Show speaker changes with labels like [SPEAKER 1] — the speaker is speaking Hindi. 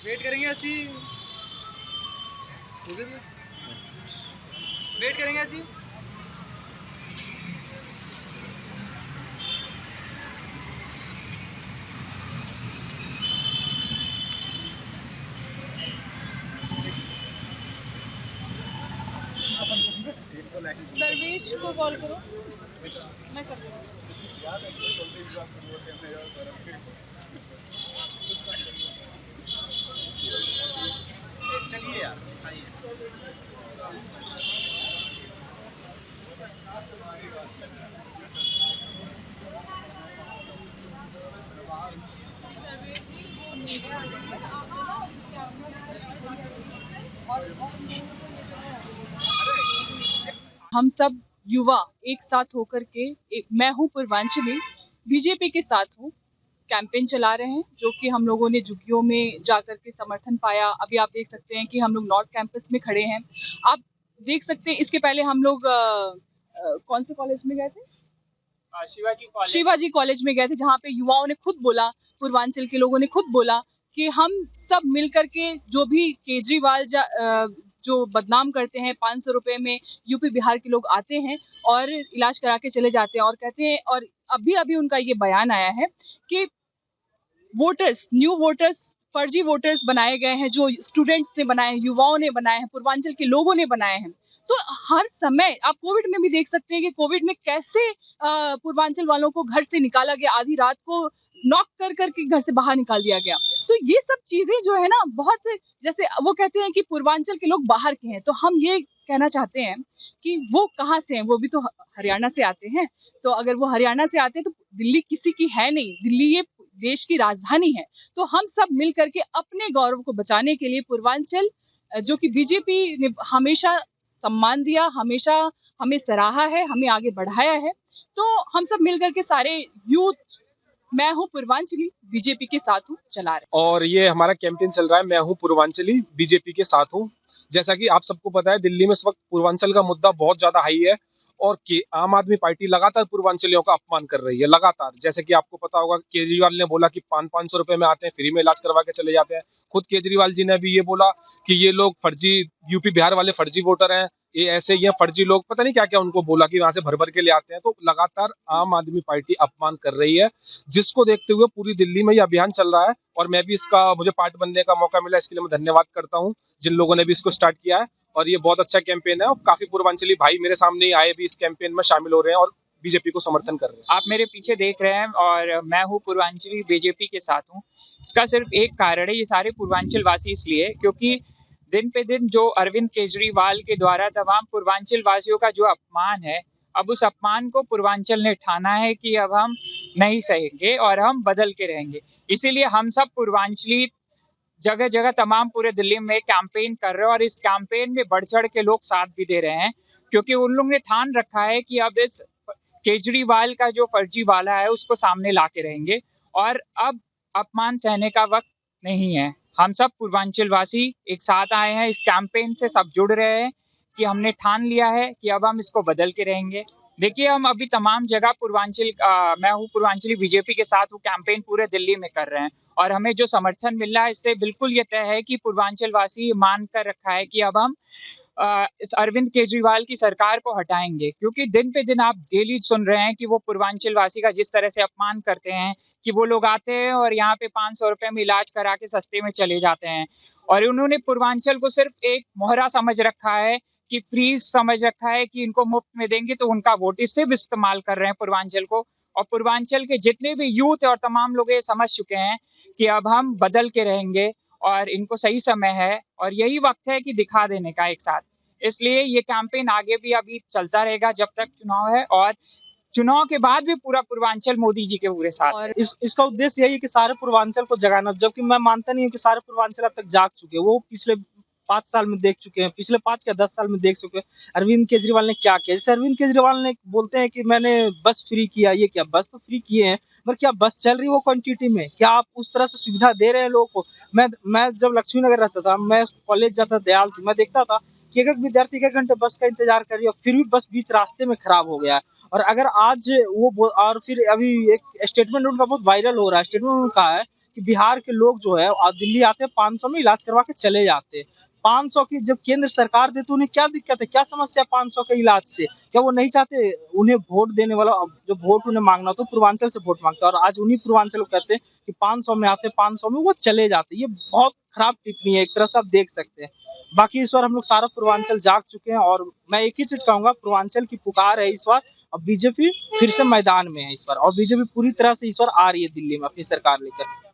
[SPEAKER 1] वेट करेंगे ऐसी, वेट करेंगे ऐसी।
[SPEAKER 2] सर्वेश को कॉल करो, मैं कर दूँ।
[SPEAKER 1] चलिए यार, आइए।
[SPEAKER 2] हम सब युवा एक साथ होकर के मैं हूँ पूर्वांचली, बीजेपी के साथ हूँ, कैंपेन चला रहे हैं, जो कि हम लोगों ने झुग्गियों में जाकर के समर्थन पाया। अभी आप देख सकते हैं कि हम लोग नॉर्थ कैंपस में खड़े हैं। आप देख सकते हैं, इसके पहले हम लोग कौन से कॉलेज में गए थे? शिवाजी कॉलेज में गए थे, जहाँ पे युवाओं ने खुद बोला, पूर्वांचल के लोगों ने खुद बोला कि हम सब मिलकर के जो भी केजरीवाल जो बदनाम करते हैं, 500 रुपए में यूपी बिहार के लोग आते हैं और इलाज करा के चले जाते हैं और कहते हैं, और अभी उनका ये बयान आया है कि वोटर्स, न्यू वोटर्स, फर्जी वोटर्स बनाए गए हैं, जो स्टूडेंट्स ने बनाए हैं, युवाओं ने बनाए हैं, पूर्वांचल के लोगों ने बनाए हैं। तो हर समय आप कोविड में भी देख सकते हैं कि कोविड में कैसे पूर्वांचल वालों को घर से निकाला गया, आधी रात को नॉक कर करके घर से बाहर निकाल दिया गया। तो ये सब चीजें जो है ना, बहुत, जैसे वो कहते हैं कि पूर्वांचल के लोग बाहर के हैं, तो हम ये कहना चाहते हैं कि वो कहाँ से हैं, वो भी तो हरियाणा से आते हैं। तो अगर वो हरियाणा से आते हैं तो दिल्ली किसी की है नहीं, दिल्ली ये देश की राजधानी है। तो हम सब मिल करके अपने गौरव को बचाने के लिए पूर्वांचल, जो कि बीजेपी ने हमेशा सम्मान दिया, हमेशा हमें सराहा है, हमें आगे बढ़ाया है, तो हम सब मिल करके सारे यूथ, मैं हूँ पूर्वांचली, बीजेपी के साथ हूँ, चला रहे।
[SPEAKER 3] और ये हमारा कैंपेन चल रहा है, मैं हूँ पूर्वांचली, बीजेपी के साथ हूँ। जैसा कि आप सबको पता है, दिल्ली में इस वक्त पूर्वांचल का मुद्दा बहुत ज्यादा हाई है और आम आदमी पार्टी लगातार पूर्वांचलियों का अपमान कर रही है, लगातार। जैसे कि आपको पता होगा, केजरीवाल ने बोला कि 500 रुपए में आते हैं, फ्री में इलाज करवा के चले जाते हैं। खुद केजरीवाल जी ने भी ये बोला कि ये लोग फर्जी, यूपी बिहार वाले फर्जी वोटर हैं, ये ऐसे ही फर्जी लोग, पता नहीं क्या क्या उनको बोला कि वहां से भर भर के ले आते हैं। तो लगातार आम आदमी पार्टी अपमान कर रही है, जिसको देखते हुए पूरी दिल्ली में ये अभियान चल रहा है। और मैं भी इसका, मुझे पार्ट बनने का मौका मिला, इसके लिए मैं धन्यवाद करता हूँ जिन लोगों ने भी इसको स्टार्ट किया है। और ये बहुत अच्छा कैंपेन है और काफी पूर्वांचली भाई मेरे सामने ही आए भी इस कैंपेन में शामिल हो रहे हैं और बीजेपी को समर्थन कर रहे हैं।
[SPEAKER 4] आप मेरे पीछे देख रहे हैं और मैं हूँ पूर्वांचली, बीजेपी के साथ हूँ। इसका सिर्फ एक कारण है, ये सारे पूर्वांचल वासी इसलिए क्योंकि दिन पे दिन जो अरविंद केजरीवाल के द्वारा तमाम पूर्वांचल वासियों का जो अपमान है, अब उस अपमान को पूर्वांचल ने ठाना है कि अब हम नहीं सहेंगे और हम बदल के रहेंगे। इसीलिए हम सब पूर्वांचली जगह जगह तमाम पूरे दिल्ली में कैंपेन कर रहे हैं और इस कैंपेन में बढ़ चढ़ के लोग साथ भी दे रहे हैं, क्योंकि उन लोगों ने ठान रखा है कि अब इस केजरीवाल का जो फर्जी वाला है उसको सामने ला के रहेंगे और अब अपमान सहने का वक्त नहीं है। हम सब पूर्वांचल वासी एक साथ आए हैं, इस कैंपेन से सब जुड़ रहे हैं कि हमने ठान लिया है कि अब हम इसको बदल के रहेंगे। देखिए, हम अभी तमाम जगह मैं हूँ पूर्वांचली, बीजेपी के साथ वो कैंपेन पूरे दिल्ली में कर रहे हैं और हमें जो समर्थन मिल रहा है इससे बिल्कुल ये तय है कि पूर्वांचल वासी मान कर रखा है कि अब हम इस अरविंद केजरीवाल की सरकार को हटाएंगे, क्योंकि दिन पे दिन आप डेली सुन रहे हैं कि वो पूर्वांचल वासी का जिस तरह से अपमान करते हैं कि वो लोग आते हैं और यहाँ पे 500 रुपए में इलाज करा के सस्ते में चले जाते हैं और उन्होंने पूर्वांचल को सिर्फ एक मोहरा समझ रखा है कि फ्रीज समझ रखा है कि इनको मुफ्त में देंगे तो उनका वोट, इससे भी इस्तेमाल कर रहे हैं पूर्वांचल को। और पूर्वांचल के जितने भी यूथ और तमाम लोग ये समझ चुके हैं कि अब हम बदल के रहेंगे और इनको सही समय है और यही वक्त है कि दिखा देने का एक साथ। इसलिए ये कैंपेन आगे भी अभी चलता रहेगा जब तक चुनाव है और चुनाव के बाद भी पूरा पूर्वांचल मोदी जी के पूरे साथ।
[SPEAKER 5] और इसका उद्देश्य यही है कि सारे पूर्वांचल को जगाना, जबकि मैं मानता नहीं हूँ कि सारे पूर्वांचल अब तक जाग चुके हैं। वो पिछले 5 साल में देख चुके हैं, पिछले 5 या 10 साल में देख चुके हैं अरविंद केजरीवाल ने क्या किया। जैसे अरविंद केजरीवाल ने बोलते हैं कि मैंने बस फ्री किया, ये क्या बस तो फ्री किए हैं, पर क्या बस चल रही है वो क्वांटिटी में? क्या आप उस तरह से सुविधा दे रहे हैं लोगों को? मैं जब लक्ष्मी नगर रहता था, मैं कॉलेज जाता दयाल से, मैं देखता था कि एक विद्यार्थी 1 घंटे बस का इंतजार कर रही है, फिर भी बस बीच रास्ते में खराब हो गया है। और अगर आज और फिर अभी एक स्टेटमेंट उनका बहुत वायरल हो रहा है। स्टेटमेंट उन्होंने कहा है कि बिहार के लोग जो है दिल्ली आते हैं 500 में इलाज करवा के चले जाते हैं। 500 की जब केंद्र सरकार दे तो उन्हें क्या दिक्कत है, क्या समस्या 500 के इलाज से? क्या वो नहीं चाहते उन्हें वोट देने वाला, जो वोट उन्हें मांगना तो पूर्वांचल से वोट मांगते हैं, और आज उन्हीं पूर्वांचल को कहते हैं कि 500 में आते, 500 में वो चले जाते। ये बहुत खराब टिप्पणी है, एक तरह से आप देख सकते हैं। बाकी इस बार हम लोग सारा पूर्वांचल जाग चुके हैं, और मैं एक ही चीज कहूंगा, पूर्वांचल की पुकार है इस बार, और बीजेपी फिर से मैदान में है इस बार, और बीजेपी पूरी तरह से इस बार आ रही है दिल्ली में अपनी सरकार लेकर।